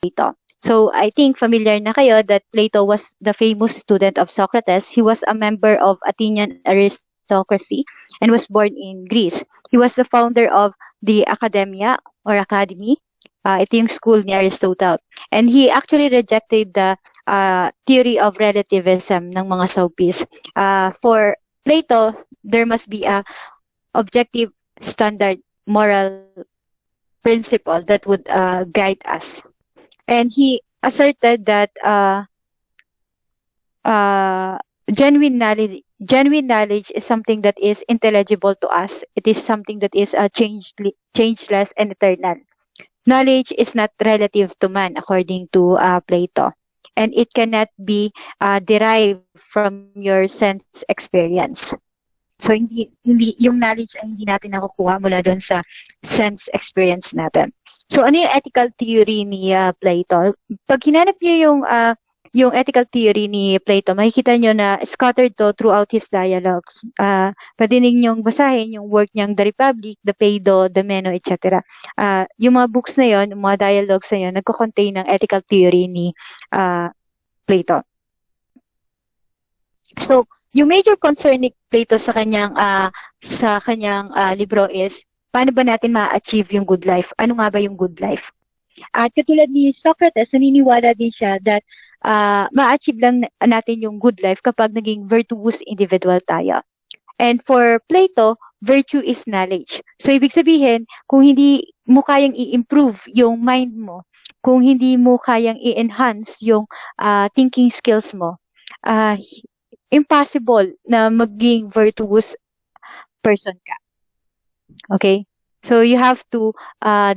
Plato. So I think familiar na kayo that Plato was the famous student of Socrates. He was a member of Athenian aristocracy and was born in Greece. He was the founder of the Academia or Academy. Ito yung school ni Aristotle. And he actually rejected the theory of relativism ng mga sophists. For Plato, there must be a objective standard moral principle that would guide us. And he asserted that genuine knowledge is something that is intelligible to us. It is something that is changeless and eternal. Knowledge is not relative to man, according to Plato. And it cannot be derived from your sense experience. So, hindi yung knowledge ay hindi natin nakukuha mula doon sa sense experience natin. So, ano yung ethical theory ni Plato? Pag hinanap niyo yung ethical theory ni Plato, makikita nyo na scattered to throughout his dialogues. Pwede ninyong basahin yung work niyang The Republic, The Phaedo, The Meno, etc. Yung mga books na yon, yung mga dialogues na yon, nagko-contain ng ethical theory ni Plato. So, yung major concern ni Plato sa kanyang libro is, paano ba natin ma-achieve yung good life? Ano nga ba yung good life? At katulad ni Socrates, naniniwala din siya that ma-achieve lang natin yung good life kapag naging virtuous individual tayo. And for Plato, virtue is knowledge. So, ibig sabihin, kung hindi mo kayang i-improve yung mind mo, kung hindi mo kayang i-enhance yung thinking skills mo, impossible na maging virtuous person ka. Okay? So, you have to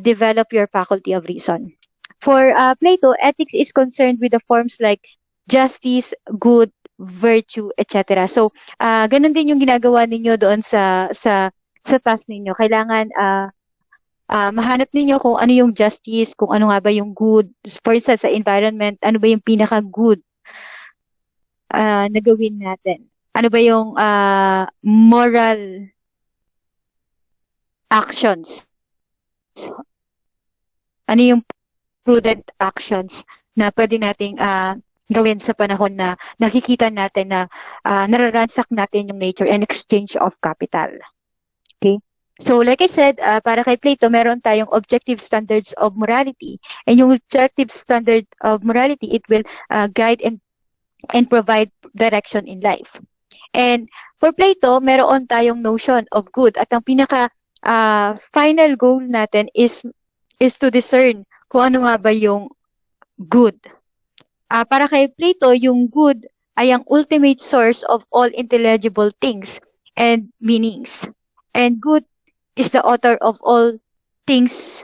develop your faculty of reason. For Plato, ethics is concerned with the forms like justice, good, virtue, etc. So, ganun din yung ginagawa ninyo doon sa task ninyo. Kailangan mahanap ninyo kung ano yung justice, kung ano nga ba yung good. For instance, sa environment, ano ba yung pinaka-good na gawin natin? Ano ba yung moral actions? Ano yung prudent actions na pwede nating gawin sa panahon na nakikita natin na nararansak natin yung nature and exchange of capital. Okay? So, like I said, para kay Plato, meron tayong objective standards of morality. And yung objective standard of morality, it will guide and provide direction in life. And for Plato, meron tayong notion of good. At ang pinaka final goal natin is to discern kung ano nga ba yung good. Para kay Plato, yung good ay ang ultimate source of all intelligible things and meanings. And good is the author of all things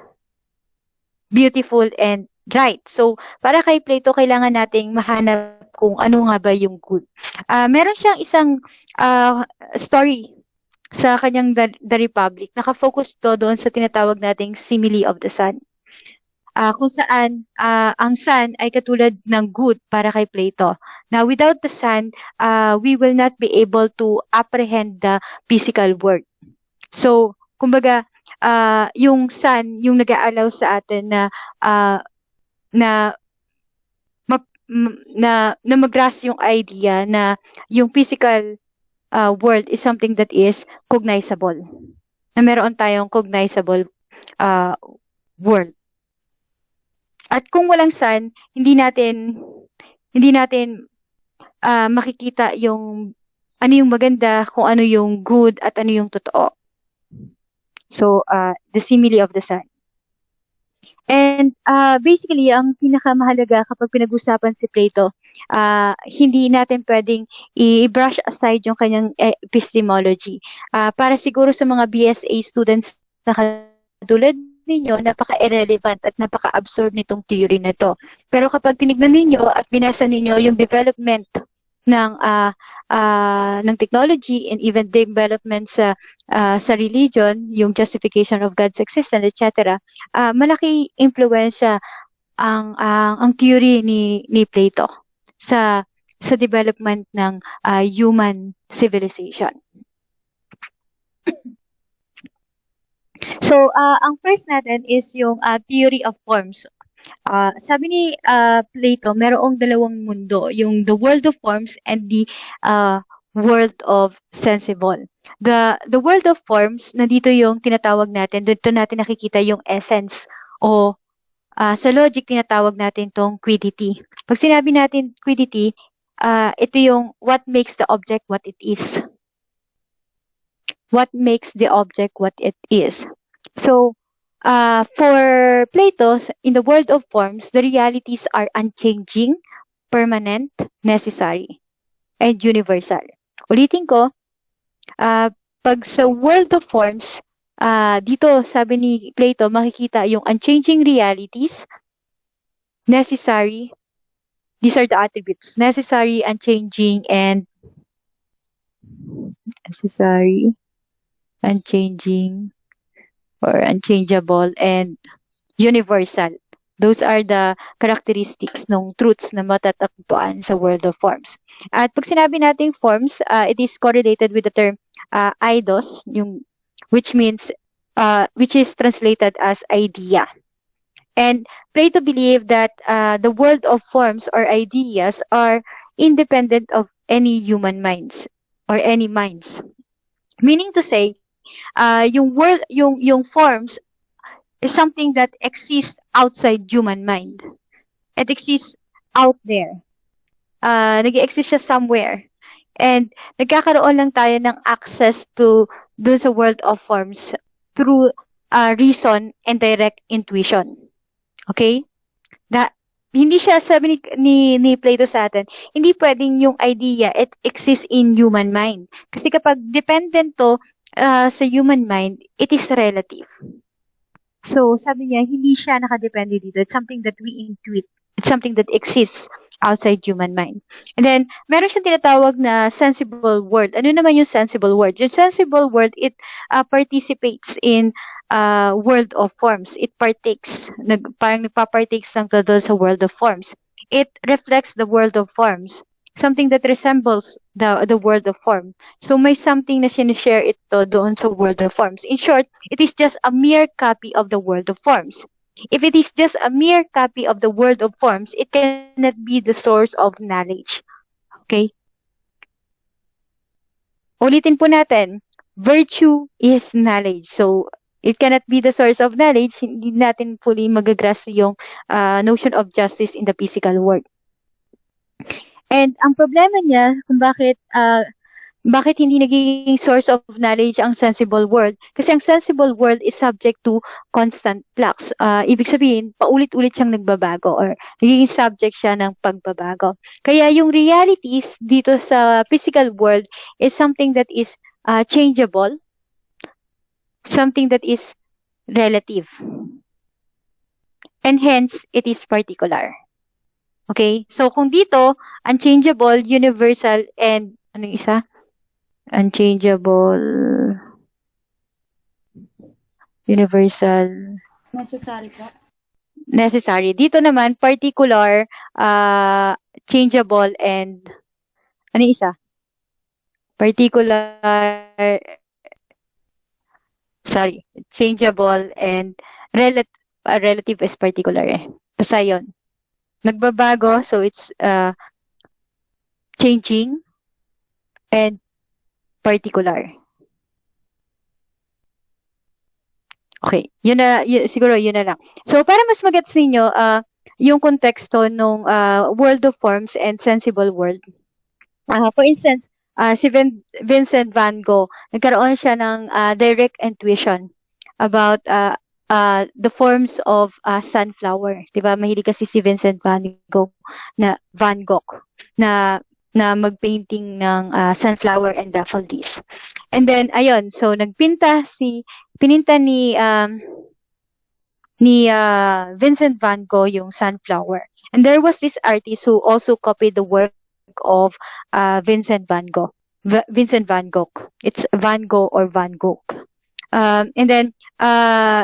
beautiful and right. So, para kay Plato, kailangan nating mahanap kung ano nga ba yung good. Meron siyang isang story sa kanyang The Republic. Nakafocus to doon sa tinatawag nating simile of the sun. Kung saan ang sun ay katulad ng good para kay Plato. Now, without the sun, we will not be able to apprehend the physical world. So, kumbaga, yung sun, yung nag-aalaw sa atin na mag-grasp yung idea na yung physical world is something that is cognizable. Na meron tayong cognizable world. At kung walang sun, hindi natin makikita yung ano yung maganda, kung ano yung good at ano yung totoo. So, the simile of the sun. And basically, ang pinakamahalaga kapag pinag-usapan si Plato, hindi natin pwedeng i-brush aside yung kanyang epistemology. Para siguro sa mga BSA students na katulad ninyo, napaka-irrelevant at napaka-absorb nitong theory na to. Pero kapag tinignan ninyo at binasa ninyo yung development ng technology and even development sa religion, yung justification of God's existence, etc., malaki impluwensya ang theory ni Plato sa development ng human civilization. So, ang first natin is yung theory of forms. Sabi ni Plato, merong dalawang mundo, yung the world of forms and the world of sensible. The world of forms, nandito yung tinatawag natin, dito natin nakikita yung essence o sa logic tinatawag natin tong quiddity. Pag sinabi natin quiddity, ito yung what makes the object what it is. What makes the object what it is. So, for Plato, in the world of forms, the realities are unchanging, permanent, necessary, and universal. Ulitin ko, pag sa world of forms, dito sabi ni Plato, makikita yung unchanging realities, necessary, these are the attributes, necessary, unchanging, and necessary, unchanging, or unchangeable, and universal. Those are the characteristics ng truths na matatagpuan sa world of forms. At pag sinabi nating forms, it is correlated with the term eidos, which means, which is translated as idea. And Plato believed that the world of forms or ideas are independent of any human minds or any minds. Meaning to say, yung forms is something that exists outside human mind. It exists out there. Nag-exist siya somewhere. And nagkakaroon lang tayo ng access to dun sa world of forms through reason and direct intuition. Okay? Hindi siya, sabi ni Plato sa atin, hindi pwedeng yung idea, it exists in human mind. Kasi kapag dependent to sa human mind, it is relative. So, sabi niya, hindi siya nakadepende dito. It's something that we intuit. It's something that exists outside human mind. And then, meron siyang tinatawag na sensible world. Ano naman yung sensible world? Yung sensible world, it participates in world of forms. It partakes, parang nagpa-partakes lang to doon sa world of forms. It reflects the world of forms. Something that resembles the world of form. So may something na sinishare ito doon sa world of forms. In short, it is just a mere copy of the world of forms. If it is just a mere copy of the world of forms, it cannot be the source of knowledge. Okay? Ulitin po natin, virtue is knowledge. So, it cannot be the source of knowledge. Hindi natin fully magagrasp yung notion of justice in the physical world. And ang problema niya kung bakit hindi nagiging source of knowledge ang sensible world? Kasi ang sensible world is subject to constant flux. Ibig sabihin, paulit-ulit siyang nagbabago or nagiging subject siya ng pagbabago. Kaya yung realities dito sa physical world is something that is changeable, something that is relative. And hence, it is particular. Okay? So, kung dito, unchangeable, universal, and anong isa? Unchangeable, universal, Necessary po. necessary. Dito naman, particular, changeable, and ano yung isa? Particular, changeable, and relative is particular eh. Basta yun. Nagbabago, so it's changing and particular. Okay, siguro yun na lang. So para mas magets ninyo yung konteksto ng world of forms and sensible world. For instance, si Vincent van Gogh, nagkaroon siya ng direct intuition about the forms of sunflower. Diba? Mahilig kasi si Vincent van Gogh na magpainting ng sunflower and daffodils. And then, ayun, so pininta ni Vincent van Gogh yung sunflower. And there was this artist who also copied the work of Vincent van Gogh. It's Van Gogh or Van Gogh. And then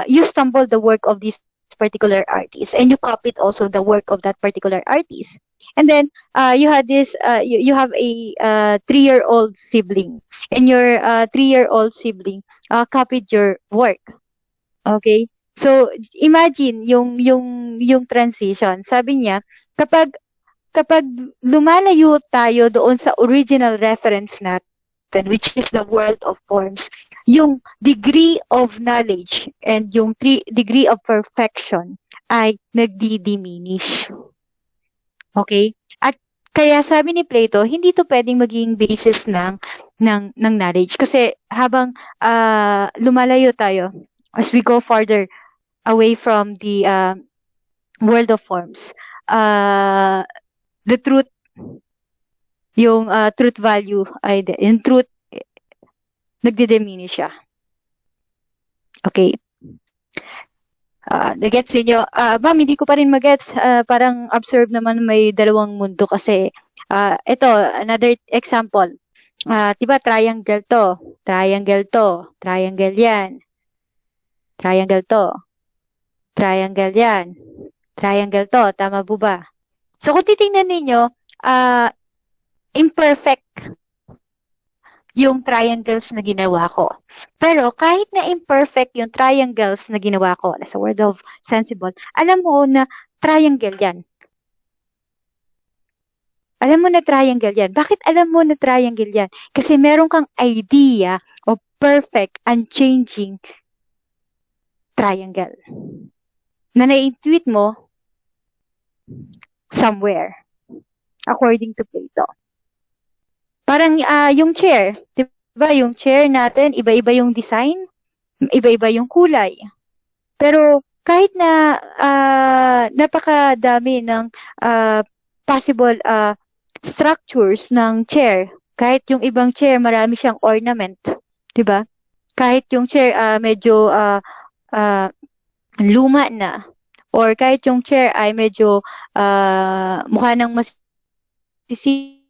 you stumbled the work of this particular artist and you copied also the work of that particular artist. And then you had this you have a 3-year-old sibling, and your 3-year-old sibling copied your work. Okay, So, imagine yung transition. Sabi niya, kapag kapag lumalayo tayo doon sa original reference natin, which is the world of forms, yung degree of knowledge and yung degree of perfection ay nagdi-diminish. Okay? At kaya sabi ni Plato, hindi to pwedeng maging basis ng knowledge kasi habang lumalayo tayo as we go farther away from the world of forms, the truth, yung truth value ay yung truth nagdi-diminish siya. Okay. Nagets niyo? Ma'am, hindi ko pa rin magets. Parang observe naman may dalawang mundo kasi ito, another example. Diba, triangle to. Triangle to. Triangle yan. Triangle to. Triangle yan. Triangle to. Tama po ba? So, kung titingnan ninyo, imperfect yung triangles na ginawa ko. Pero kahit na imperfect yung triangles na ginawa ko, as a word of sensible, alam mo na triangle yan. Alam mo na triangle yan. Bakit alam mo na triangle yan? Kasi meron kang idea of perfect, unchanging triangle na na-intuit mo somewhere, according to Plato. Parang yung chair, di ba? Yung chair natin, iba-iba yung design, iba-iba yung kulay. Pero kahit na napakadami ng possible structures ng chair, kahit yung ibang chair marami siyang ornament, di ba? Kahit yung chair medyo luma na, or kahit yung chair ay medyo mukha nang masisira,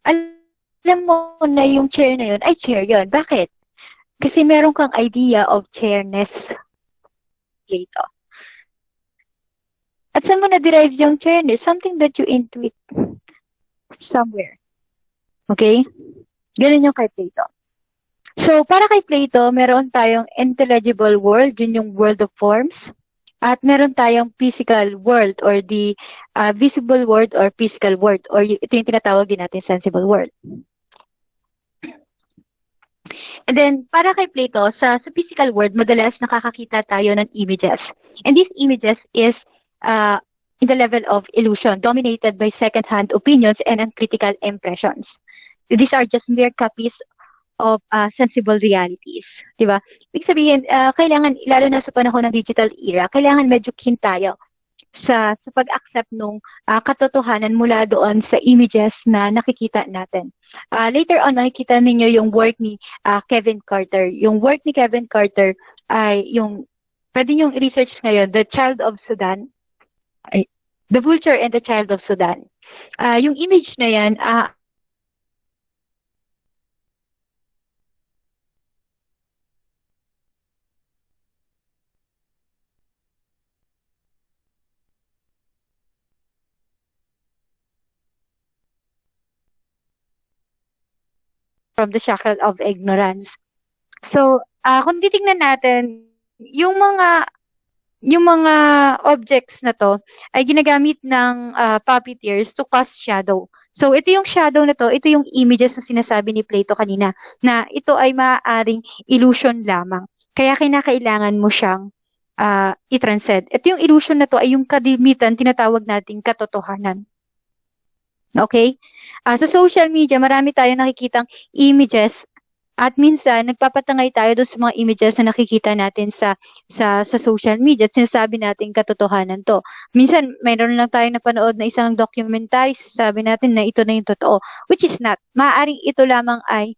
alam mo na yung chair na yun ay chair yun. Bakit? Kasi meron kang idea of chairness dito. At saan mo na-derive yung chairness? Something that you intuit somewhere. Okay? Ganun yung kay Plato. So, para kay Plato, meron tayong intelligible world, yun yung world of forms. At meron tayong physical world or the visible world or physical world or ito yung tinatawag din natin sensible world. And then, para kay Plato, sa physical world, madalas nakakakita tayo ng images. And these images is in the level of illusion, dominated by second-hand opinions and uncritical impressions. These are just mere copies of sensible realities, di ba? Ibig sabihin, kailangan, lalo na sa panahon ng digital era, kailangan medyo keen tayo sa pag-accept nung katotohanan mula doon sa images na nakikita natin. Later on, nakikita ninyo yung work ni Kevin Carter. Yung work ni Kevin Carter ay yung, pwede nyo research ngayon, The Child of Sudan, The Vulture and the Child of Sudan. Yung image na yan, from the shackle of ignorance. So, kung titingnan natin, yung mga objects na to ay ginagamit ng puppeteers to cast shadow. So, ito yung shadow na to, ito yung images na sinasabi ni Plato kanina, na ito ay maaaring illusion lamang. Kaya kinakailangan mo siyang i-transcend. Ito yung illusion na to ay yung kadimitan, tinatawag nating katotohanan. Okay? Sa social media, marami tayong nakikitang images at minsan nagpapatangay tayo doon sa mga images na nakikita natin sa social media at sinasabi natin katotohanan to. Minsan mayroon lang tayong napanood na isang documentary, sabi natin na ito na yung totoo, which is not. Maaaring ito lamang ay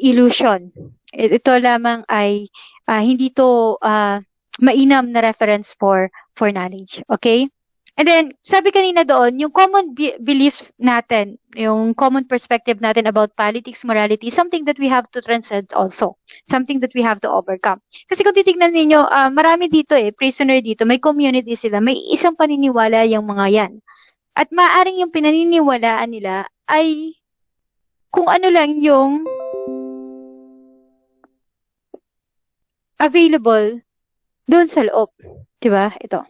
illusion. Ito lamang ay hindi to mainam na reference for knowledge. Okay? And then, sabi kanina doon, yung common beliefs natin, yung common perspective natin about politics, morality, something that we have to transcend also. Something that we have to overcome. Kasi kung titignan ninyo, marami dito prisoner dito, may community sila, may isang paniniwala yung mga yan. At maaaring yung pinaniniwalaan nila ay kung ano lang yung available doon sa loob. Diba? Ito.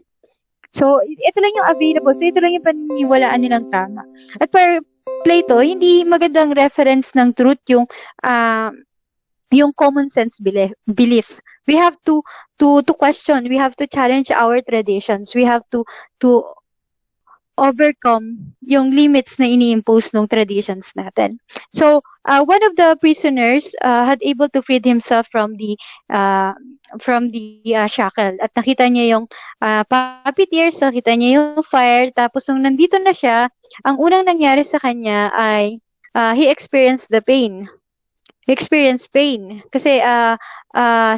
So, ito lang yung available. So, ito lang yung paniniwalaan nilang tama. At para Plato, hindi magandang reference ng truth ah, yung common sense beliefs. We have to question. We have to challenge our traditions. We have to overcome yung limits na ini-impose ng traditions natin. So, one of the prisoners had able to free himself uh, from the shackle. At nakita niya yung puppeteers, nakita niya yung fire. Tapos nung nandito na siya, ang unang nangyari sa kanya ay he experienced the pain. He experienced pain kasi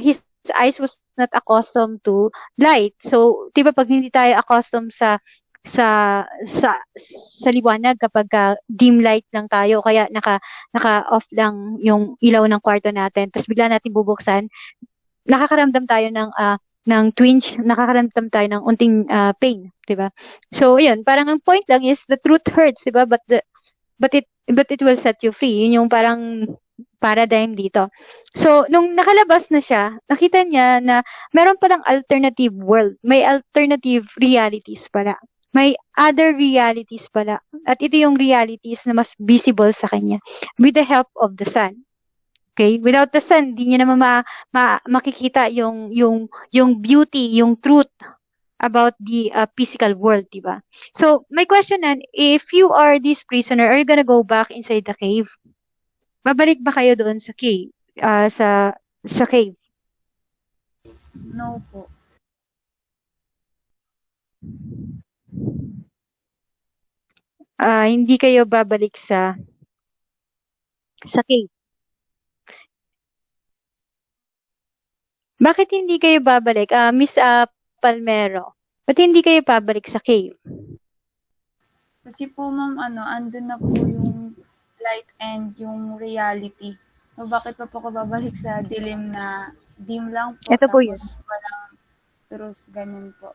his eyes was not accustomed to light. So, 'di ba pag hindi tayo accustomed sa sa liwanag kapag dim light lang tayo kaya naka-off lang yung ilaw ng kwarto natin tapos bigla natin bubuksan, nakakaramdam tayo ng twinge, nakakaramdam tayo ng unting pain, 'di ba? So, 'yun, parang ang point lang is the truth hurts, 'di ba? But it will set you free. Yun yung parang paradigm dito. So, nung nakalabas na siya, nakita niya na meron palang alternative world. May alternative realities pala. May other realities pala. At ito yung realities na mas visible sa kanya with the help of the sun. Okay? Without the sun, di niya naman makikita yung beauty, yung truth about the physical world, di ba? So, my question then, if you are this prisoner, are you gonna go back inside the cave? Babalik ba kayo doon sa cave? Sa cave? No po. Hindi kayo babalik sa cave. Bakit hindi kayo babalik? Miss Palmero, ba't hindi kayo babalik sa cave? Kasi po ma'am, andun na po yung light and yung reality. So, bakit pa po ako babalik sa dilim na dim lang po, Ito po yun. tapos walang truth, ganun po.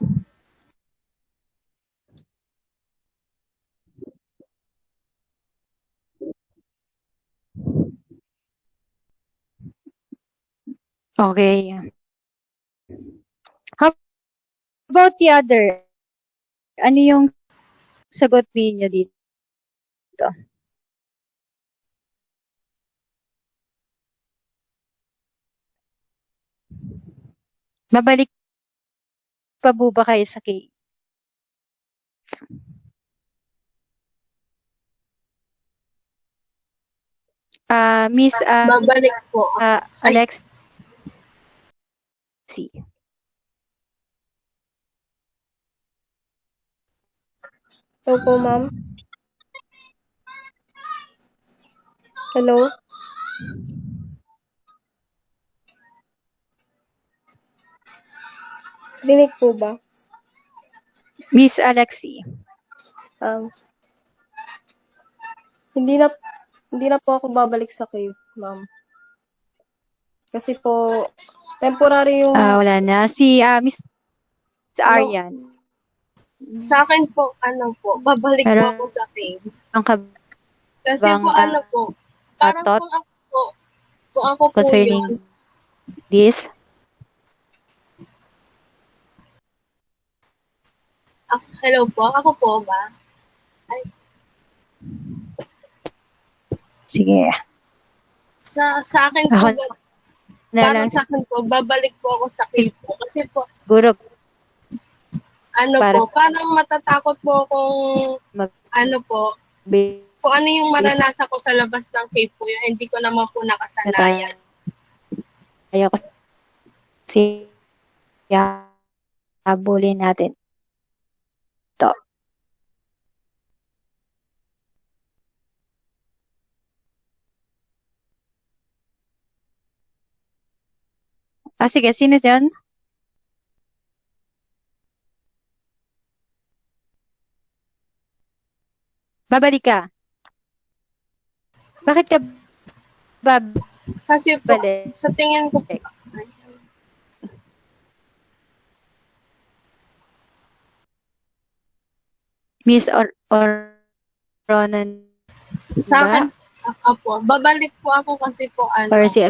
Okay. How about the other? Ano yung sagot niyo dito? Babalik pa po ba kayo sa cave? Miss Babalik po. Alexi. Opo, ma'am. Hello? Dinig po ba? Miss Alexi. Um, hindi na po ako babalik sa cave, ma'am. Kasi po, temporary yung... Wala na. Si Miss Aryan. Sa akin po, babalik po Meron ako sa cave. ang Kasi po, parang thought kung ako po concerning yun, this? hello po, ako po ba? Ay, Sige. sa akin po, Ako na parang lang sa akin po, babalik po ako sa cave po. Kasi po, siguro para parang matatakot po akong, kung ano yung maranasan ko sa labas ng cave po yun, hindi ko naman po nakasanayan. Ayaw kasi habulin natin to. Sige, sino dyan? Babalik ka. Bakit ka babalik? Kasi po, sa tingin ko, Miss Ronan, sa akin, Opo, babalik po ako kasi po Or si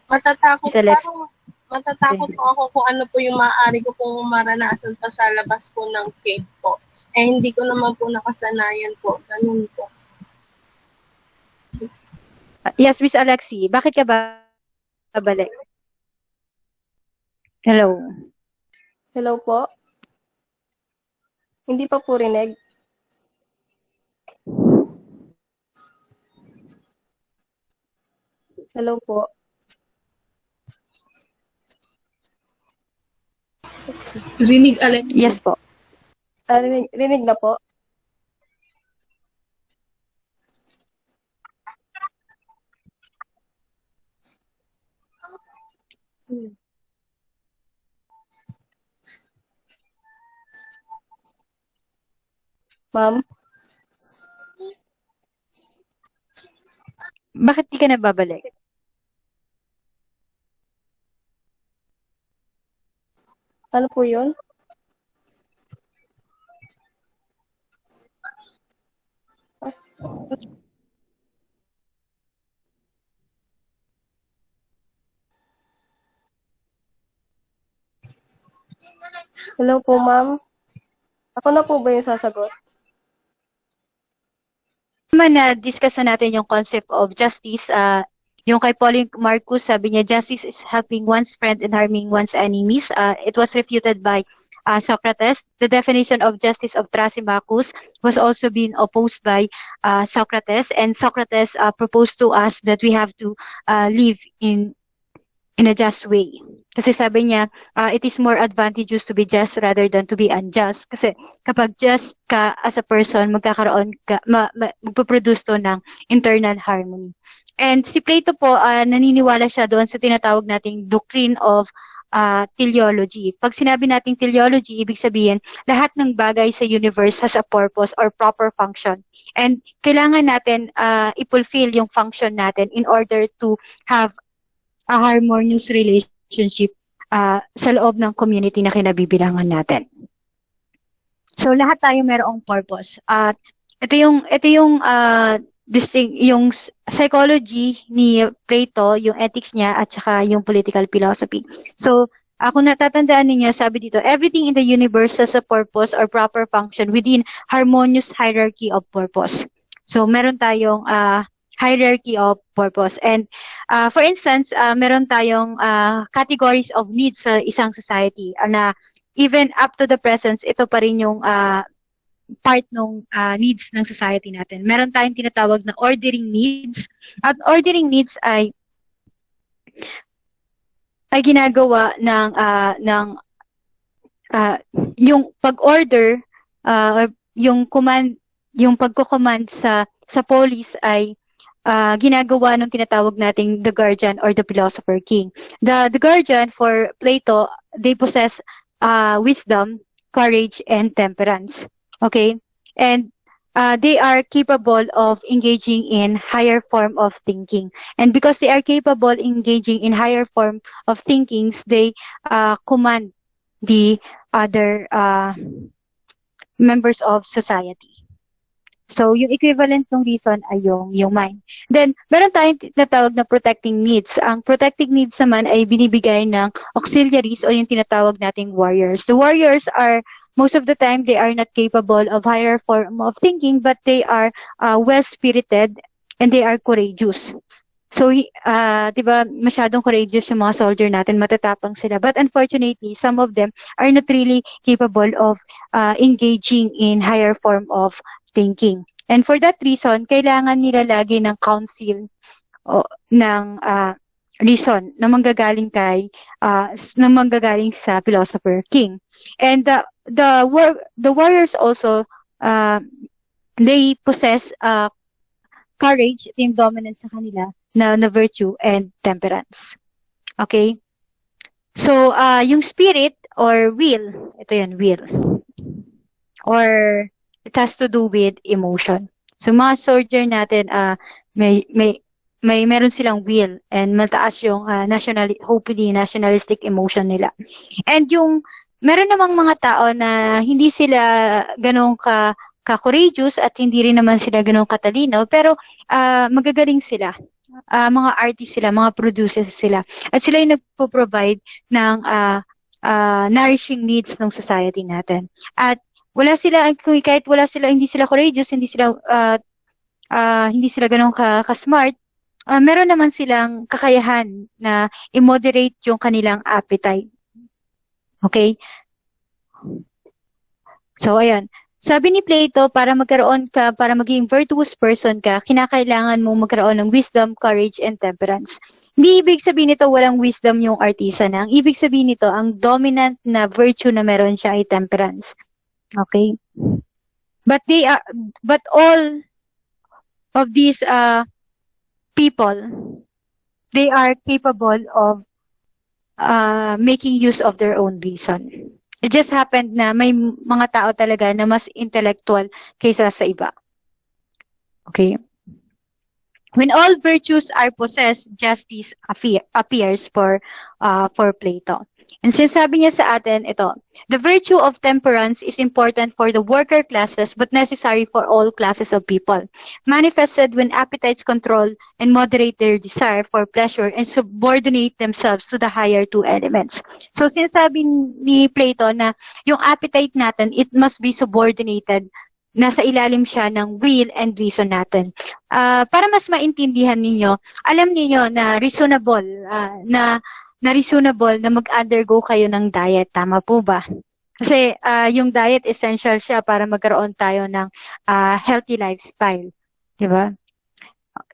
matatakot Miss Alex? parang matatakot po ako kung ano po yung maaari ko pong maranasan pa sa labas po ng cave po. Eh, hindi ko naman po nakasanayan po. Ganun po. Yes, Miss Alexi, bakit ka ba babalik? Hello. Hello po? Hindi pa po rinig. Hello po? Rinig, Alex. Yes po. Rinig na po? Ma'am? Bakit di ka na babalik? Ano po yun? Hello po, ma'am. Ako na po ba yung sasagot? Naman na-discuss na natin yung concept of justice. Yung kay Pauline Marcus, sabi niya, justice is helping one's friend and harming one's enemies. It was refuted by Socrates. The definition of justice of Thrasymachus was also being opposed by Socrates. And Socrates proposed to us that we have to live in a just way. Kasi sabi niya, it is more advantageous to be just rather than to be unjust. Kasi kapag just ka as a person, magkakaroon ka, magpuproduce to ng internal harmony. And si Plato po, naniniwala siya doon sa tinatawag nating doctrine of teleology. Pag sinabi nating teleology, ibig sabihin, lahat ng bagay sa universe has a purpose or proper function. And kailangan natin i-fulfill yung function natin in order to have a harmonious relationship sa loob ng community na kinabibilangan natin. So lahat tayo mayroong purpose. At ito yung yung psychology ni Plato, yung ethics niya at saka yung political philosophy. So ako natatandaan niyo, sabi dito, everything in the universe has a purpose or proper function within harmonious hierarchy of purpose. So meron tayong hierarchy of purpose. And for instance, meron tayong categories of needs sa isang society na even up to the present, ito pa rin yung part ng needs ng society natin. Meron tayong tinatawag na ordering needs. At ordering needs ay ginagawa ng yung pag-order, yung command, yung pagko-command sa police ay ginagawa ng tinatawag nating the guardian or the philosopher king. The guardian for Plato, they possess wisdom, courage, and temperance. Okay? And they are capable of engaging in higher form of thinking. And because they are capable engaging in higher form of thinkings, they command the other members of society. So, yung equivalent ng reason ay yung mind. Then, meron tayong tinatawag na protecting needs. Ang protecting needs naman ay binibigay ng auxiliaries o yung tinatawag nating warriors. The warriors are, most of the time, they are not capable of higher form of thinking, but they are well-spirited and they are courageous. So, di ba, masyadong courageous yung mga soldier natin, matatapang sila. But unfortunately, some of them are not really capable of engaging in higher form of thinking. And for that reason, kailangan nila lagi ng counsel o ng reason na manggagaling sa philosopher king. And the warriors also they possess courage, yung dominance sa kanila na virtue and temperance. Okay? So yung spirit or will, ito yun, will. Or it has to do with emotion. So mga soldier natin meron silang will and mataas yung hopefully nationalistic emotion nila. And yung meron namang mga tao na hindi sila ganun ka-courageous at hindi rin naman sila ganun katalino, pero magagaling sila. Mga artists sila, mga producers sila. At sila yung nagpo-provide ng nourishing needs ng society natin. At wala sila, kahit wala sila, hindi sila courageous, hindi sila ganun ka-smart, meron naman silang kakayahan na i-moderate yung kanilang appetite. Okay? So, ayan. Sabi ni Plato, para maging virtuous person ka, kinakailangan mong magkaroon ng wisdom, courage, and temperance. Hindi ibig sabihin nito walang wisdom yung artisan. Ang ibig sabihin nito, ang dominant na virtue na meron siya ay temperance. Okay? But all of these people, they are capable of making use of their own reason. It just happened na may mga tao talaga na mas intellectual kaysa sa iba. Okay? When all virtues are possessed, justice appears for Plato. And sinasabi niya sa atin, ito, the virtue of temperance is important for the worker classes but necessary for all classes of people. Manifested when appetites control and moderate their desire for pleasure and subordinate themselves to the higher two elements. So sinasabi ni Plato na yung appetite natin, it must be subordinated. Nasa ilalim siya ng will and reason natin. Para mas maintindihan ninyo, alam niyo na reasonable na mag-undergo kayo ng diet. Tama po ba? Kasi yung diet, essential siya para magkaroon tayo ng healthy lifestyle. Diba?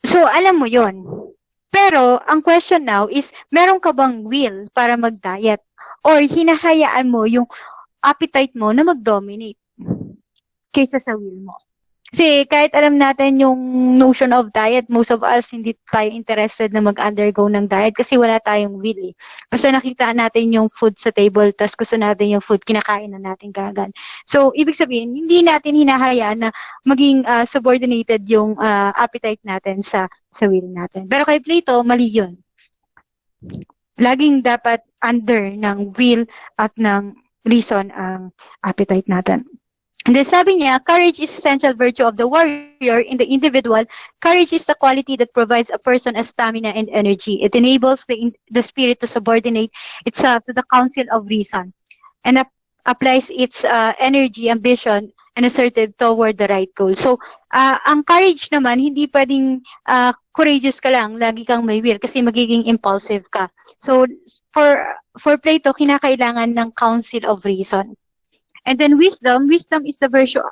So, alam mo yon. Pero, ang question now is, meron ka bang will para mag-diet? Or hinahayaan mo yung appetite mo na mag-dominate kaysa sa will mo? Kasi kahit alam natin yung notion of diet, most of us hindi tayo interested na mag-undergo ng diet kasi wala tayong will eh. Basta nakita natin yung food sa table, tapos gusto natin yung food, kinakain na natin kagad. So, ibig sabihin, hindi natin hinahayaan na maging subordinated yung appetite natin sa will natin. Pero kay Plato, mali yun. Laging dapat under ng will at ng reason ang appetite natin. And then sabi niya, courage is essential virtue of the warrior in the individual. Courage is the quality that provides a person a stamina and energy. It enables the spirit to subordinate itself to the counsel of reason and applies its energy, ambition, and assertive toward the right goal. So, ang courage naman, hindi pwedeng courageous ka lang, lagi kang may will kasi magiging impulsive ka. So, for Plato, kinakailangan ng counsel of reason. And then wisdom is the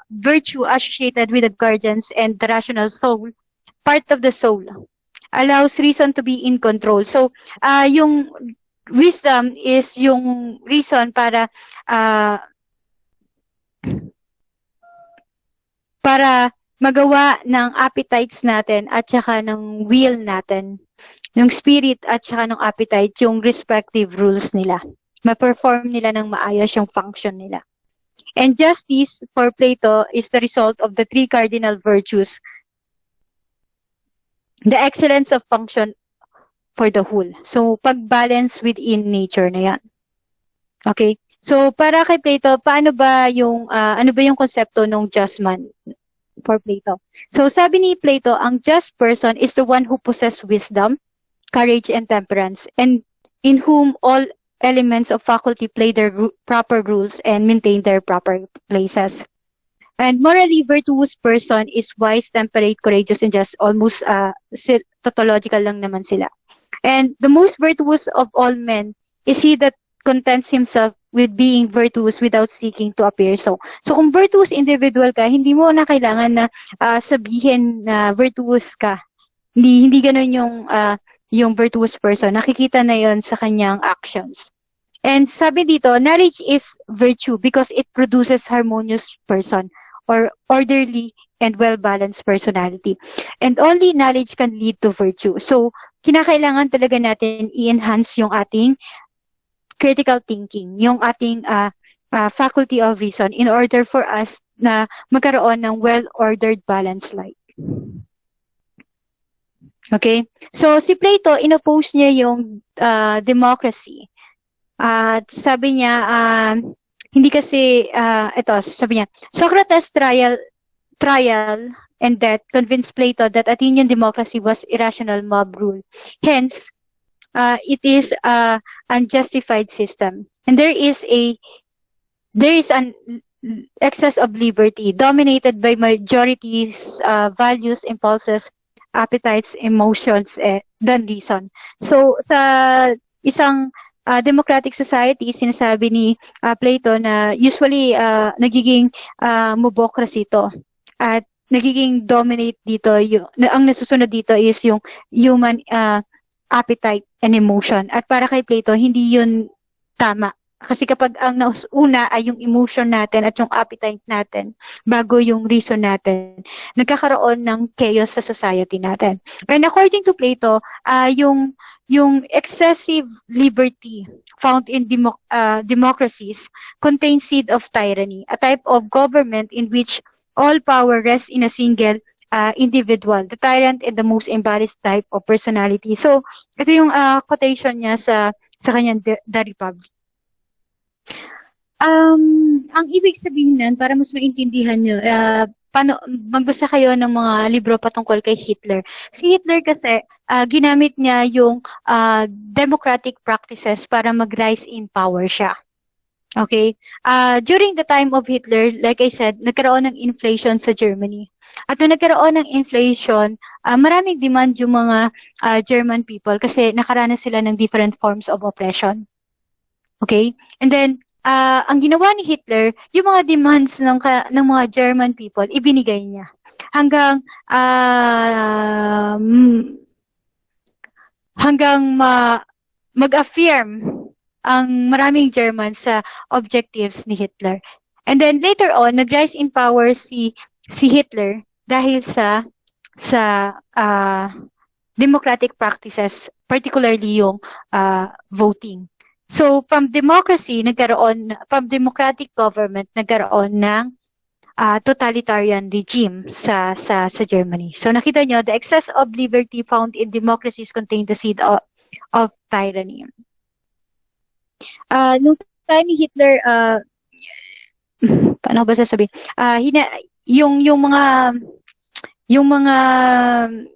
virtue associated with the guardians and the rational soul, part of the soul, allows reason to be in control. So, yung wisdom is yung reason para magawa ng appetites natin at saka ng will natin, yung spirit at saka ng appetite, yung respective rules nila. Ma-perform nila ng maayos yung function nila. And justice, for Plato, is the result of the three cardinal virtues. The excellence of function for the whole. So, pag-balance within nature na yan. Okay? So, para kay Plato, ano ba yung konsepto ng just man for Plato? So, sabi ni Plato, ang just person is the one who possesses wisdom, courage, and temperance, and in whom all elements of faculty play their proper rules and maintain their proper places. And morally virtuous person is wise, temperate, courageous, and just. Almost tautological lang naman sila. And the most virtuous of all men is he that contents himself with being virtuous without seeking to appear so. So kung virtuous individual ka, hindi mo na kailangan na sabihin na virtuous ka. Hindi ganun yung virtuous person. Nakikita na yon sa kanyang actions. And sabi dito, knowledge is virtue because it produces harmonious person or orderly and well-balanced personality. And only knowledge can lead to virtue. So, kinakailangan talaga natin i-enhance yung ating critical thinking, yung ating faculty of reason in order for us na magkaroon ng well-ordered, balanced life. Okay? So, si Plato, inoppose niya yung democracy. At sabi niya, hindi kasi, sabi niya, Socrates' trial trial and death convinced Plato that Athenian democracy was irrational mob rule. Hence, it is a unjustified system. And there is an excess of liberty dominated by majorities, values, impulses, appetites, emotions, than reason. So, sa isang democratic society, sinasabi ni Plato na usually nagiging mobocracy to. At nagiging dominate dito, ang nasusunod dito is yung human appetite and emotion. At para kay Plato, hindi yun tama. Kasi kapag ang nauna ay yung emotion natin at yung appetite natin bago yung reason natin, nagkakaroon ng chaos sa society natin. And according to Plato, yung excessive liberty found in democracies contains seed of tyranny, a type of government in which all power rests in a single individual, the tyrant and the most embarrassed type of personality. So, ito yung quotation niya sa kanyang The Republic. Ang ibig sabihin nun, para mas maintindihan nyo, magbasa kayo ng mga libro patungkol kay Hitler. Si Hitler kasi, ginamit niya yung democratic practices para mag-rise in power siya. Okay? During the time of Hitler, like I said, nagkaroon ng inflation sa Germany. At nung nagkaroon ng inflation, maraming demand yung mga German people kasi nakaranas sila ng different forms of oppression. Okay? And then, ang ginawa ni Hitler, yung mga demands ng mga German people, ibinigay niya. Hanggang mag-affirm ang maraming Germans sa objectives ni Hitler. And then later on, nag-rise in power si Hitler dahil sa democratic practices, particularly yung voting. So, from democratic government, nagkaroon ng totalitarian regime sa Germany. So, nakita nyo, the excess of liberty found in democracies contain the seed of tyranny. Nung time ni Hitler, paano ba sasabihin? Yung mga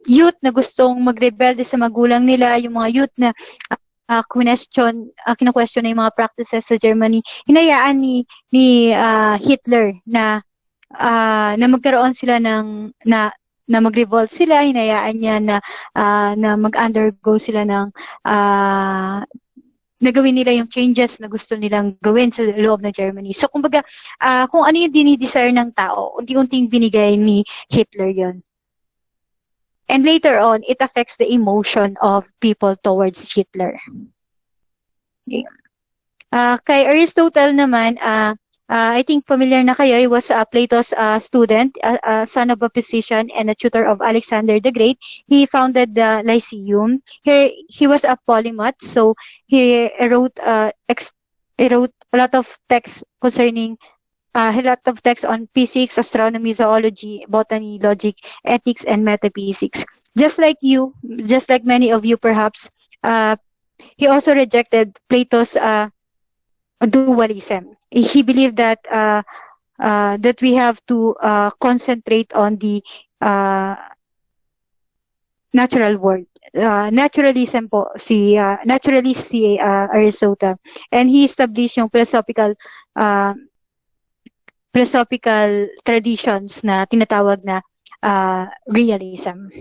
youth na gustong magrebelde sa magulang nila, yung mga youth na kino-question na yung mga practices sa Germany, hinayaan ni Hitler na magkaroon sila na mag-revolt sila, hinayaan niya na mag-undergo sila ng nagawin nila yung changes na gusto nilang gawin sa loob ng Germany. So, kumbaga, kung ano yung dinidesire ng tao, unti-unting binigay ni Hitler yon. And later on, it affects the emotion of people towards Hitler. Okay. Kay Aristotle naman, I think familiar na kayo, he was Plato's student, son of a physician and a tutor of Alexander the Great. He founded the Lyceum. He was a polymath, so he wrote a lot of texts concerning a lot of texts on physics, astronomy, zoology, botany, logic, ethics, and metaphysics. Just like many of you perhaps, he also rejected Plato's dualism. He believed that we have to concentrate on the natural world. Naturalism po naturalist si Aristotle, and he established yung philosophical traditions na tinatawag na realism.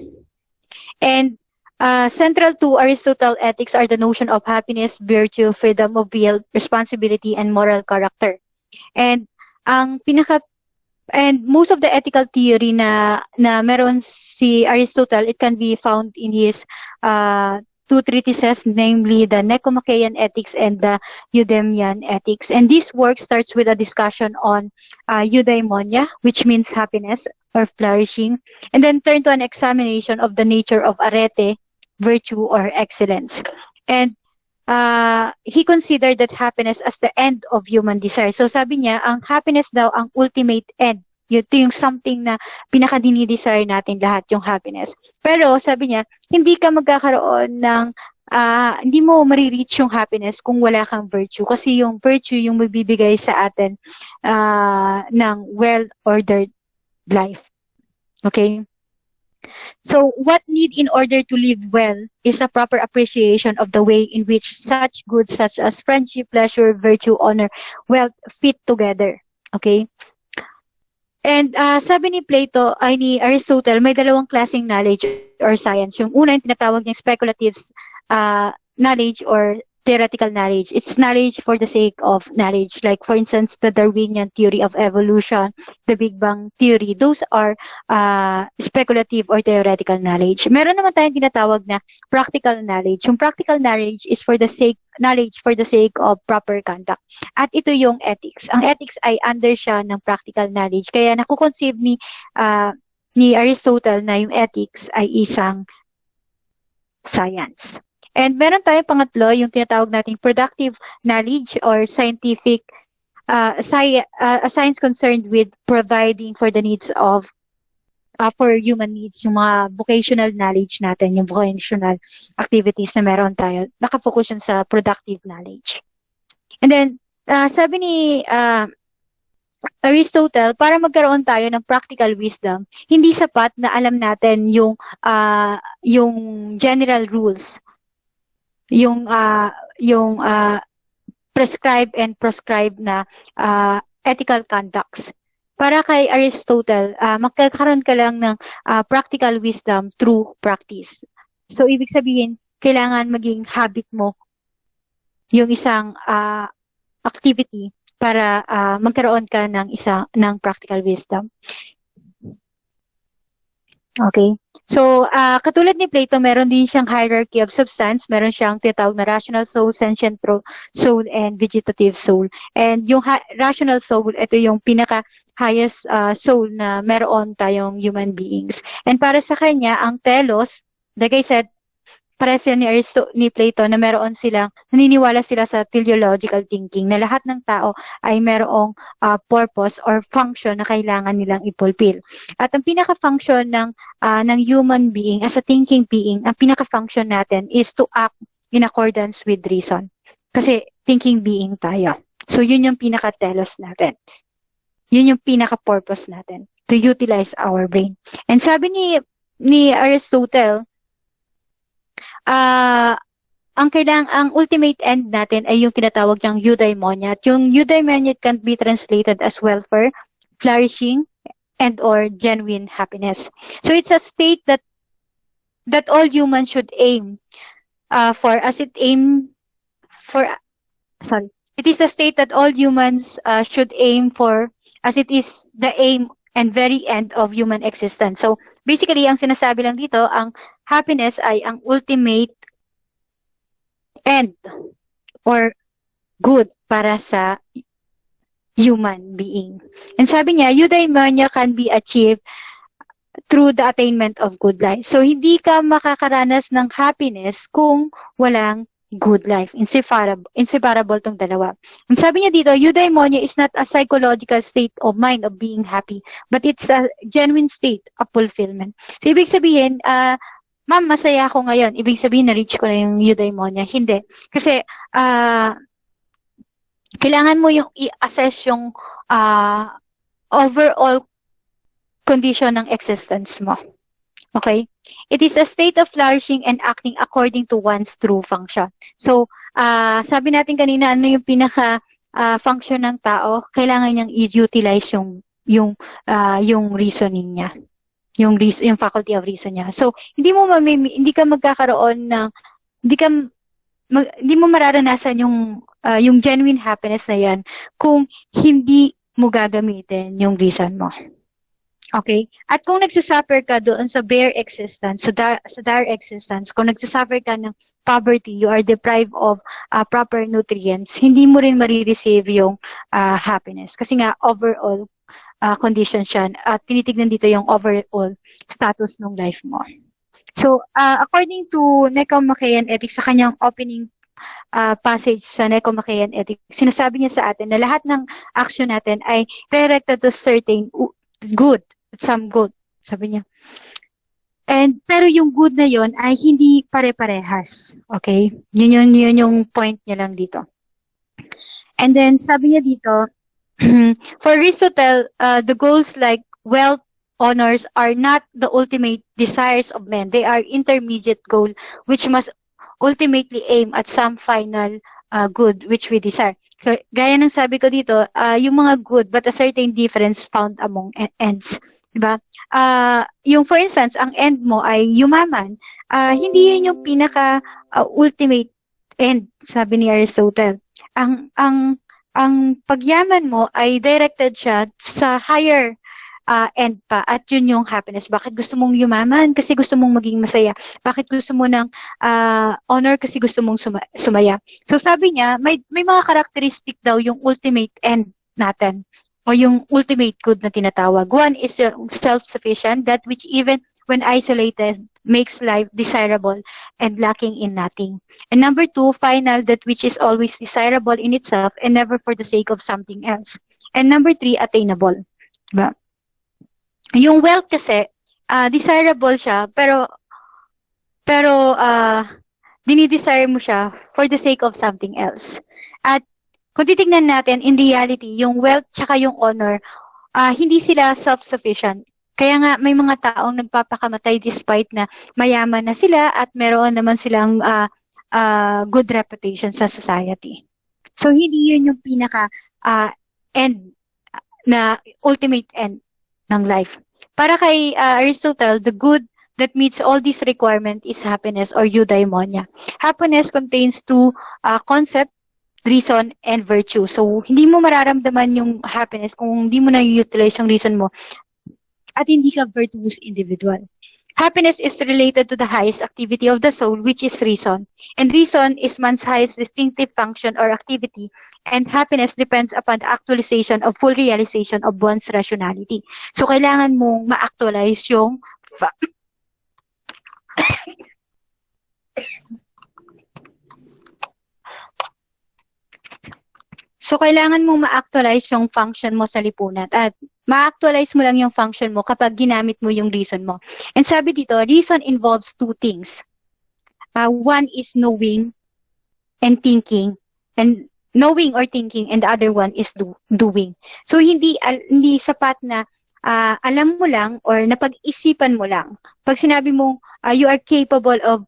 And central to Aristotle ethics are the notion of happiness, virtue, freedom of will, responsibility, and moral character. And most of the ethical theory na meron si Aristotle, it can be found in his two treatises, namely the Nicomachean Ethics and the Eudaimonia Ethics. And this work starts with a discussion on eudaimonia, which means happiness or flourishing, and then turn to an examination of the nature of arete, virtue or excellence. And he considered that happiness as the end of human desire. So sabi niya, ang happiness daw ang ultimate end. Ito yung something na pinaka-dinidesire natin lahat, yung happiness. Pero sabi niya, hindi ka magkakaroon ng, hindi mo marireach yung happiness kung wala kang virtue. Kasi yung virtue yung magbibigay sa atin ng well-ordered life. Okay? So, what need in order to live well is a proper appreciation of the way in which such goods such as friendship, pleasure, virtue, honor, wealth fit together. Okay? And sabi ni Plato, ay ni Aristotle, may dalawang klaseng knowledge or science. Yung una, yung tinatawag niyang speculative knowledge or theoretical knowledge. It's knowledge for the sake of knowledge. Like, for instance, the Darwinian theory of evolution, the Big Bang theory. Those are speculative or theoretical knowledge. Meron naman tayong tinatawag na practical knowledge. Yung practical knowledge is for the sake of proper conduct. At ito yung ethics. Ang ethics ay under siya ng practical knowledge. Kaya nakukonceive ni Aristotle na yung ethics ay isang science. And meron tayong pangatlo, yung tinatawag nating productive knowledge or scientific a science concerned with providing for the needs of for human needs, yung mga vocational knowledge natin, yung vocational activities na meron tayo, nakafocus yun sa productive knowledge. And then, sabi ni Aristotle, para magkaroon tayo ng practical wisdom, hindi sapat na alam natin yung general rules, yung prescribed and proscribed na ethical conducts. Para kay Aristotle, magkakaroon ka lang ng practical wisdom through practice. So, ibig sabihin, kailangan maging habit mo yung isang activity para magkaroon ka ng practical wisdom. Okay. So, katulad ni Plato, meron din siyang hierarchy of substance. Meron siyang tinatawag na rational soul, sentient soul, and vegetative soul. And yung rational soul, ito yung pinaka-highest soul na meron tayong human beings. And para sa kanya, ang telos, like I said, para sila ni Plato na naniniwala sila sa teleological thinking na lahat ng tao ay merong purpose or function na kailangan nilang i-fulfill. At ang pinaka-function ng human being as a thinking being, ang pinaka-function natin is to act in accordance with reason. Kasi thinking being tayo. So yun yung pinaka-telos natin. Yun yung pinaka-purpose natin, to utilize our brain. And sabi ni Aristotle, ang ultimate end natin ay yung tinatawag niyang eudaimonia. At yung eudaimonia can be translated as welfare, flourishing, and or genuine happiness. So it's a state that all humans should aim for, as it is a state that all humans should aim for, as it is the aim and very end of human existence. So basically, ang sinasabi lang dito, ang happiness ay ang ultimate end or good para sa human being. And sabi niya, eudaimonia can be achieved through the attainment of good life. So, hindi ka makakaranas ng happiness kung walang good life. Inseparable tong dalawa. And sabi niya dito, eudaimonia is not a psychological state of mind of being happy, but it's a genuine state of fulfillment. So, ibig sabihin, ma'am, masaya ako ngayon. Ibig sabihin, na-reach ko na yung eudaimonia. Hindi. Kasi, kailangan mo yung i-assess yung overall condition ng existence mo. Okay? It is a state of flourishing and acting according to one's true function. So, sabi natin kanina, ano yung pinaka-function ng tao? Kailangan niyang i-utilize yung reasoning niya. Yung faculty of reason niya. So, hindi mo mararanasan yung genuine happiness na yan kung hindi mo gagamitin yung reason mo. Okay? At kung nagsasuffer ka doon sa bare existence, sa dire existence, kung nagsasuffer ka ng poverty, you are deprived of proper nutrients, hindi mo rin marireceive yung happiness. Kasi nga, overall condition siya. At tinitignan dito yung overall status ng life mo. So, according to Nicomachean Ethics, sa kanyang opening passage sa Nicomachean Ethics, sinasabi niya sa atin na lahat ng action natin ay directed to certain good, some good, sabi niya. Pero yung good na yon ay hindi pare-parehas. Okay? Yun yung point niya lang dito. And then, sabi niya dito, for Aristotle, the goals like wealth, honors are not the ultimate desires of men. They are intermediate goal which must ultimately aim at some final good which we desire. Gaya ng sabi ko dito, yung mga good but a certain difference found among ends. Diba? Yung for instance, ang end mo ay yumaman, hindi yun yung pinaka ultimate end, sabi ni Aristotle. Ang pagyaman mo ay directed siya sa higher end pa, at yun yung happiness. Bakit gusto mong yumaman? Kasi gusto mong maging masaya. Bakit gusto mo ng honor? Kasi gusto mong sumaya. So sabi niya, may mga characteristic daw yung ultimate end natin, o yung ultimate good na tinatawag. One is yung self-sufficient, that which even when isolated makes life desirable and lacking in nothing. And number two, final, that which is always desirable in itself and never for the sake of something else. And number three, attainable. Diba? Yung wealth kasi, desirable siya, pero dinidesire mo siya for the sake of something else. At kung titignan natin, in reality, yung wealth tsaka yung honor, hindi sila self-sufficient. Kaya nga may mga taong nagpapakamatay despite na mayaman na sila at meron naman silang good reputation sa society. So hindi yun yung pinaka end na ultimate end ng life. Para kay Aristotle, the good that meets all these requirements is happiness or eudaimonia. Happiness contains two concepts, reason and virtue. So hindi mo mararamdaman yung happiness kung hindi mo na-utilize yung reason mo at hindi ka virtuous individual. Happiness is related to the highest activity of the soul, which is reason. And reason is man's highest distinctive function or activity. And happiness depends upon the actualization of full realization of one's rationality. So, kailangan mong ma-actualize yung So, kailangan mong ma-actualize yung function mo sa lipunan. At ma-actualize mo lang yung function mo kapag ginamit mo yung reason mo. And sabi dito, reason involves two things. One is knowing and thinking. And knowing or thinking, and the other one is doing. So, hindi sapat na alam mo lang or napag-isipan mo lang. Pag sinabi mong you are capable of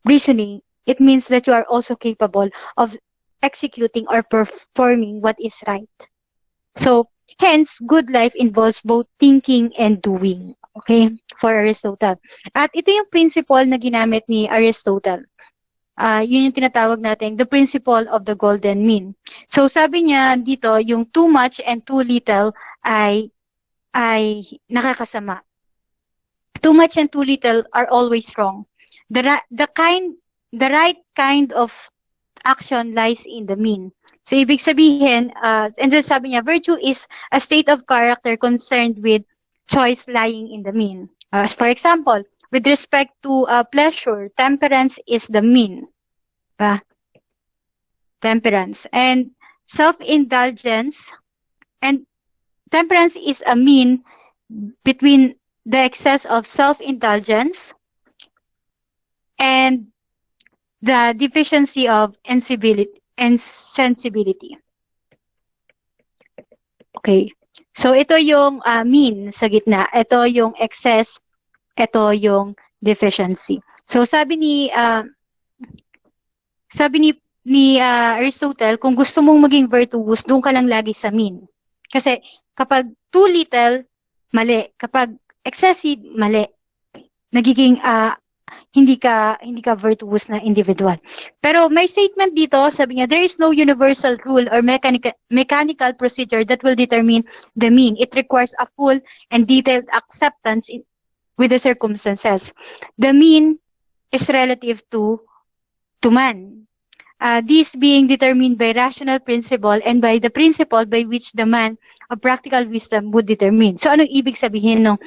reasoning, it means that you are also capable of executing or performing what is right. So, hence, good life involves both thinking and doing. Okay? For Aristotle. At ito yung principle na ginamit ni Aristotle. Yun yung tinatawag natin, the principle of the golden mean. So, sabi niya dito, yung too much and too little ay nakakasama. Too much and too little are always wrong. The right kind of action lies in the mean. So, ibig sabihin, and then sabi niya, virtue is a state of character concerned with choice lying in the mean. For example, with respect to pleasure, temperance is the mean. Temperance. And self-indulgence, and temperance is a mean between the excess of self-indulgence and the deficiency of sensibility. Okay. So, ito yung mean sa gitna. Ito yung excess. Ito yung deficiency. So, sabi ni Aristotle, kung gusto mong maging virtuous, doon ka lang lagi sa mean. Kasi kapag too little, mali. Kapag excessive, mali. Nagiging hindi ka virtuous na individual. Pero may statement dito, sabi niya, there is no universal rule or mechanical procedure that will determine the mean. It requires a full and detailed acceptance with the circumstances. The mean is relative to man. This being determined by rational principle and by the principle by which the man of practical wisdom would determine. So, anong ibig sabihin ng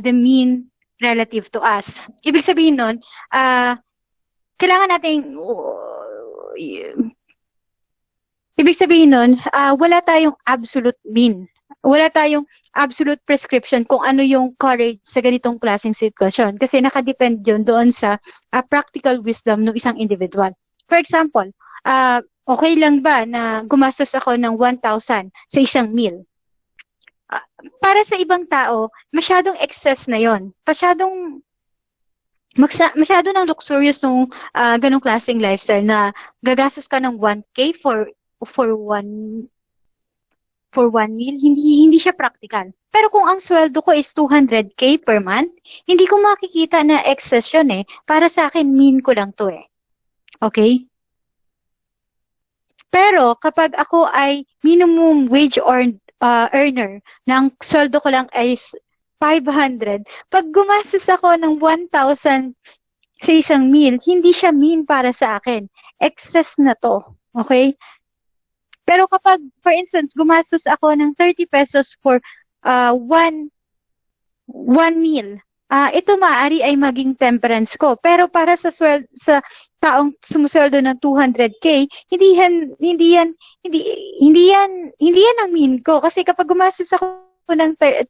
the mean relative to us? Ibig sabihin nun, kailangan nating, wala tayong absolute mean. Wala tayong absolute prescription kung ano yung courage sa ganitong klaseng sitwasyon. Kasi nakadepend yun doon sa practical wisdom ng isang individual. For example, okay lang ba na gumastos ako ng 1,000 sa isang meal? para sa ibang tao, masyadong excess na yon. Masyado ng luxurious yung ganong klaseng lifestyle na gagastos ka ng 1K for one for one meal, hindi siya practical. Pero kung ang sweldo ko is 200K per month, hindi ko makikita na excess yun eh. Para sa akin, mean ko lang to eh. Okay? Pero kapag ako ay minimum wage earner, ng sweldo ko lang ay 500, pag gumastos ako ng 1,000 sa isang meal, hindi siya mean para sa akin. Excess na to. Okay? Pero kapag, for instance, gumastos ako ng 30 pesos for one meal, ito maaari ay maging temperance ko. Pero para sa taong sumusweldo ng 200K, hindi yan ang mean ko. Kasi kapag gumastos ako ng 30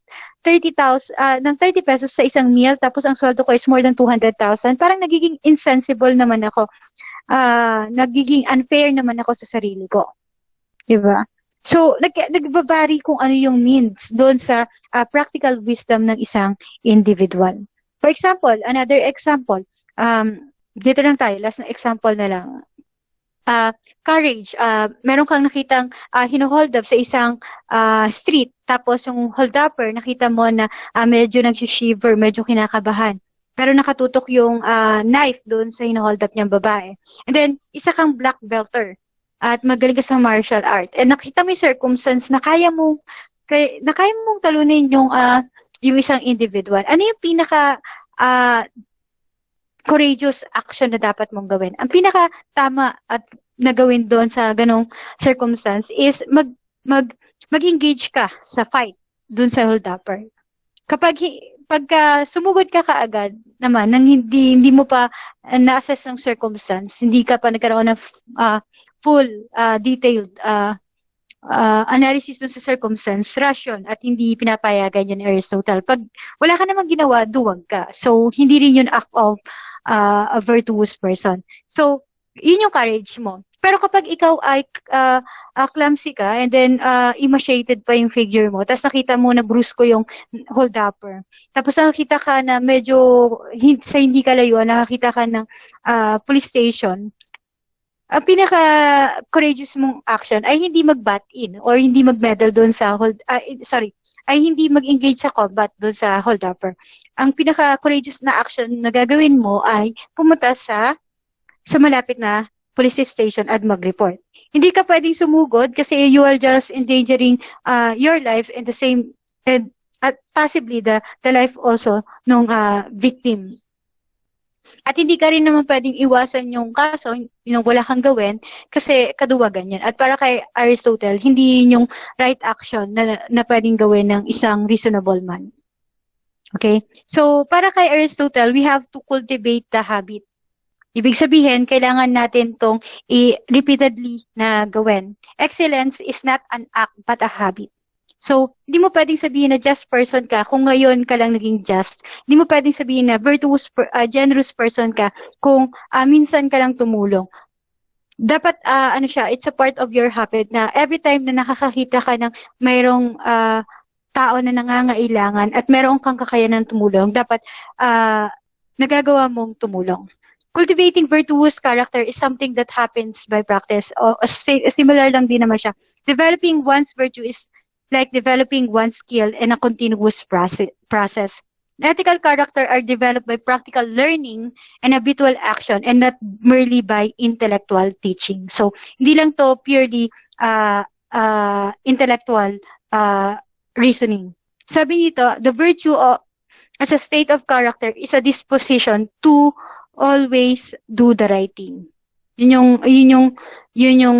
pesos sa isang meal, tapos ang sweldo ko is more than 200,000, parang nagiging insensible naman ako. Nagiging unfair naman ako sa sarili ko. Diba? So, nagbabari kung ano yung means doon sa practical wisdom ng isang individual. For example, another example, dito lang tayo, last na example na lang. Courage, meron kang nakitang hino-hold up sa isang street, tapos yung hold upper, nakita mo na medyo nag-shiver, medyo kinakabahan. Pero nakatutok yung knife doon sa hino-hold up niyang babae. And then, isa kang black belter at magaling ka sa martial art. And nakita mo yung circumstance na kaya mong talunin yung isang individual. Ano yung pinaka courageous action na dapat mong gawin? Ang pinaka tama at nagawin doon sa ganong circumstance is mag-engage ka sa fight doon sa hold-upper. Pagka sumugod ka kaagad naman, nang hindi mo pa na-assess ng circumstance, hindi ka pa nagkaroon ng full, detailed analysis dun sa circumstance, ration, at hindi pinapayagan yun ni Aristotle. Pag wala ka namang ginawa, duwag ka. So, hindi rin yun act of a virtuous person. So, yun yung courage mo. Pero kapag ikaw ay clumsy ka, and then emaciated pa yung figure mo, tapos nakita mo na brusko yung hold-upper, tapos nakita ka na medyo sa hindi ka layuan, nakakita ka ng police station, ang pinaka-courageous mong action ay hindi mag-bat in or hindi mag-medal doon sa ay hindi mag-engage sa combat doon sa hold-upper. Ang pinaka-courageous na action na gagawin mo ay pumunta sa malapit na police station at mag-report. Hindi ka pwedeng sumugod kasi you are just endangering your life and at possibly the life also ng victim. At hindi ka rin naman pwedeng iwasan yung kaso, yung wala kang gawin, kasi kaduwagan yan. At para kay Aristotle, hindi yun yung right action na pwedeng gawin ng isang reasonable man. Okay? So, para kay Aristotle, we have to cultivate the habit. Ibig sabihin, kailangan natin tong repeatedly na gawin. Excellence is not an act, but a habit. So, hindi mo pwedeng sabihin na just person ka kung ngayon ka lang naging just. Hindi mo pwedeng sabihin na virtuous, generous person ka kung minsan ka lang tumulong. Dapat, it's a part of your habit na every time na nakakakita ka ng mayroong tao na nangangailangan at mayroong kang kakayanan tumulong, dapat nagagawa mong tumulong. Cultivating virtuous character is something that happens by practice. Similar lang din naman siya. Developing one's virtue is like developing one's skill in a continuous process. Ethical character are developed by practical learning and habitual action and not merely by intellectual teaching. So, hindi lang to purely intellectual reasoning. Sabi nito, the virtue as a state of character is a disposition to always do the right thing. Yun yung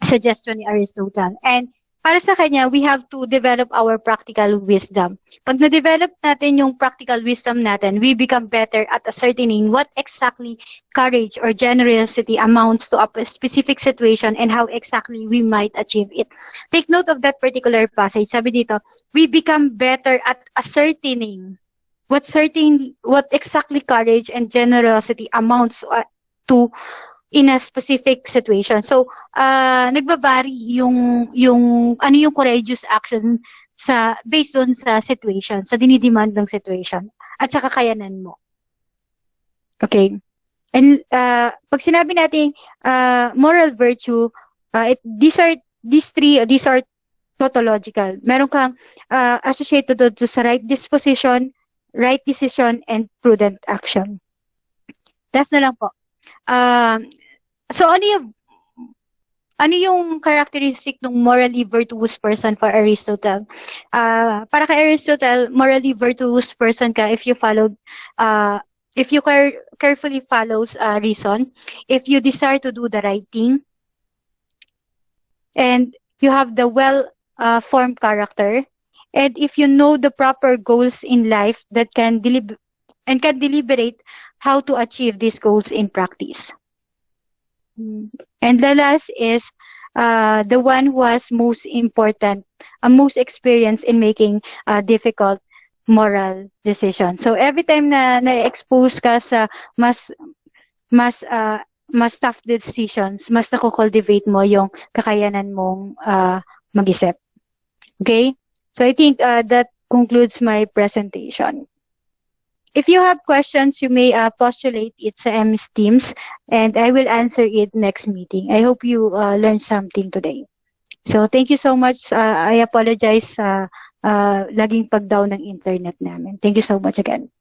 suggestion ni Aristotle. And para sa kanya, we have to develop our practical wisdom. Pag na-develop natin yung practical wisdom natin, we become better at ascertaining what exactly courage or generosity amounts to a specific situation and how exactly we might achieve it. Take note of that particular passage. Sabi dito, we become better at ascertaining what exactly courage and generosity amounts to in a specific situation. So, nagbabari yung ano yung courageous action based on sa situation, sa dinidemand ng situation at sa kakayanan mo. Okay? And pag sinabi natin moral virtue, these are tautological. Meron kang associated to sa right disposition, right decision, and prudent action. That's na lang po. So ano yung characteristic ng morally virtuous person for Aristotle? Para kay Aristotle, morally virtuous person ka if you carefully follows reason, if you desire to do the right thing, and you have the well-formed character, and if you know the proper goals in life that can deliberate how to achieve these goals in practice. And the last is the one who was most important, most experienced in making difficult moral decisions. So every time na-expose ka sa mas tough decisions, mas nako-cultivate mo yung kakayanan mong mag-isip. Okay? So I think that concludes my presentation. If you have questions, you may postulate it sa MS Teams, and I will answer it next meeting. I hope you learned something today. So thank you so much. I apologize sa laging pag-down ng internet namin. Thank you so much again.